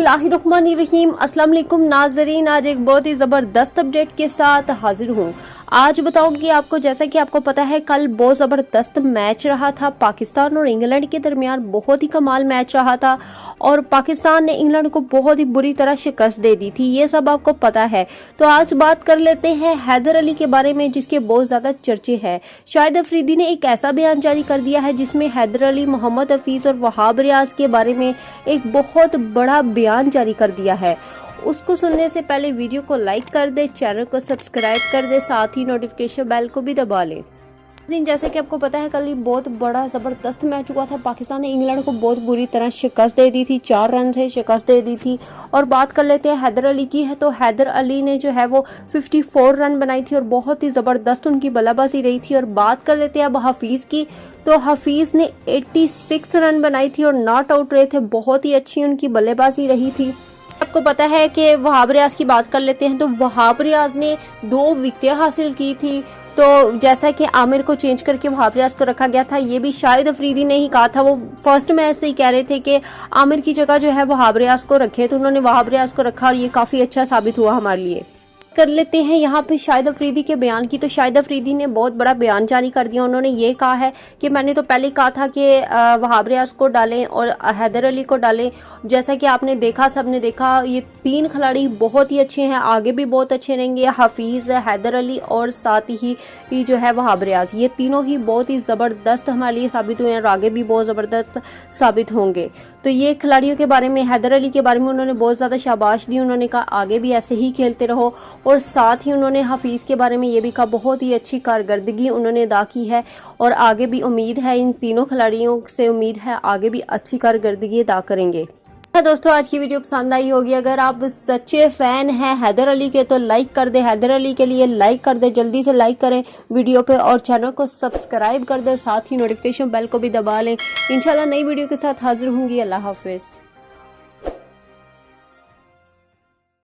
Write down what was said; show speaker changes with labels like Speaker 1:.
Speaker 1: बिस्मिल्लाहिर्रहमानिर्रहीम। अस्सलाम वालेकुम नाज़रीन, आज एक बहुत ही ज़बरदस्त अपडेट के साथ हाजिर हूँ। आज बताऊँगी आपको, जैसा कि आपको पता है कल बहुत ज़बरदस्त मैच रहा था पाकिस्तान और इंग्लैंड के दरमियान। बहुत ही कमाल मैच रहा था और पाकिस्तान ने इंग्लैंड को बहुत ही बुरी तरह शिकस्त दे दी थी, ये सब आपको पता है। तो आज बात कर लेते हैं हैदर अली के बारे में, जिसके बहुत ज़्यादा चर्चे हैं। शाहिद अफरीदी ने एक ऐसा बयान जारी कर दिया है जिसमें हैदर अली, मोहम्मद हफीज़ और वहाब रियाज के बारे में एक बहुत बड़ा बयान जारी कर दिया है। उसको सुनने से पहले वीडियो को लाइक कर दे, चैनल को सब्सक्राइब कर दे, साथ ही नोटिफिकेशन बेल को भी दबा लें। जैसे कि आपको पता है कल बहुत बड़ा ज़बरदस्त मैच हुआ था। पाकिस्तान ने इंग्लैंड को बहुत बुरी तरह शिकस्त दे दी थी, 4 रन से शिकस्त दे दी थी। और बात कर लेते हैं हैदर अली की है, तो हैदर अली ने जो है वो 54 रन बनाई थी और बहुत ही ज़बरदस्त उनकी बल्लेबाजी रही थी। और बात कर लेते हैं अब हफीज़ की, तो हफीज़ ने 86 रन बनाई थी और नॉट आउट रहे थे। बहुत ही अच्छी उनकी बल्लेबाजी रही थी। आपको पता है कि वहाब रियाज की बात कर लेते हैं, तो वहाब रियाज ने 2 विकेटें हासिल की थी। तो जैसा कि आमिर को चेंज करके वहाब रियाज को रखा गया था, ये भी शाहिद अफरीदी ने ही कहा था। वो फर्स्ट मैच से ही कह रहे थे कि आमिर की जगह जो है वहाब रियाज को रखे, तो उन्होंने वहाब रियाज को रखा और ये काफ़ी अच्छा साबित हुआ हमारे लिए। कर लेते हैं यहाँ पे शाहिद अफरीदी के बयान की, तो शाहिद अफरीदी ने बहुत बड़ा बयान जारी कर दिया। उन्होंने ये कहा है कि मैंने तो पहले कहा था कि वहाब रियाज को डालें और हैदर अली को डालें। जैसा कि आपने देखा, सबने देखा, ये 3 खिलाड़ी बहुत ही अच्छे हैं, आगे भी बहुत अच्छे रहेंगे। हफीज़, हैदर अली और साथ ही जो है वहाब रियाज, ये तीनों ही बहुत ही ज़बरदस्त हमारे लिए साबित हुए हैं और आगे भी बहुत ज़बरदस्त साबित होंगे। तो ये खिलाड़ियों के बारे में, हैदर अली के बारे में उन्होंने बहुत ज़्यादा शाबाश दी। उन्होंने कहा आगे भी ऐसे ही खेलते रहो। और साथ ही उन्होंने हफीज़ के बारे में ये भी कहा बहुत ही अच्छी कारकर्दगी उन्होंने अदा की है और आगे भी उम्मीद है, इन तीनों खिलाड़ियों से उम्मीद है आगे भी अच्छी कारकर्दगी अदा करेंगे। दोस्तों, आज की वीडियो पसंद आई होगी। अगर आप सच्चे फ़ैन हैं हैदर अली के तो लाइक कर दे, हैदर अली के लिए लाइक कर दे, जल्दी से लाइक करें वीडियो पे और चैनल को सब्सक्राइब कर दे, साथ ही नोटिफिकेशन बेल को भी दबा लें। इंशाल्लाह नई वीडियो के साथ हाजिर होंगी। अल्लाह हाफिज़।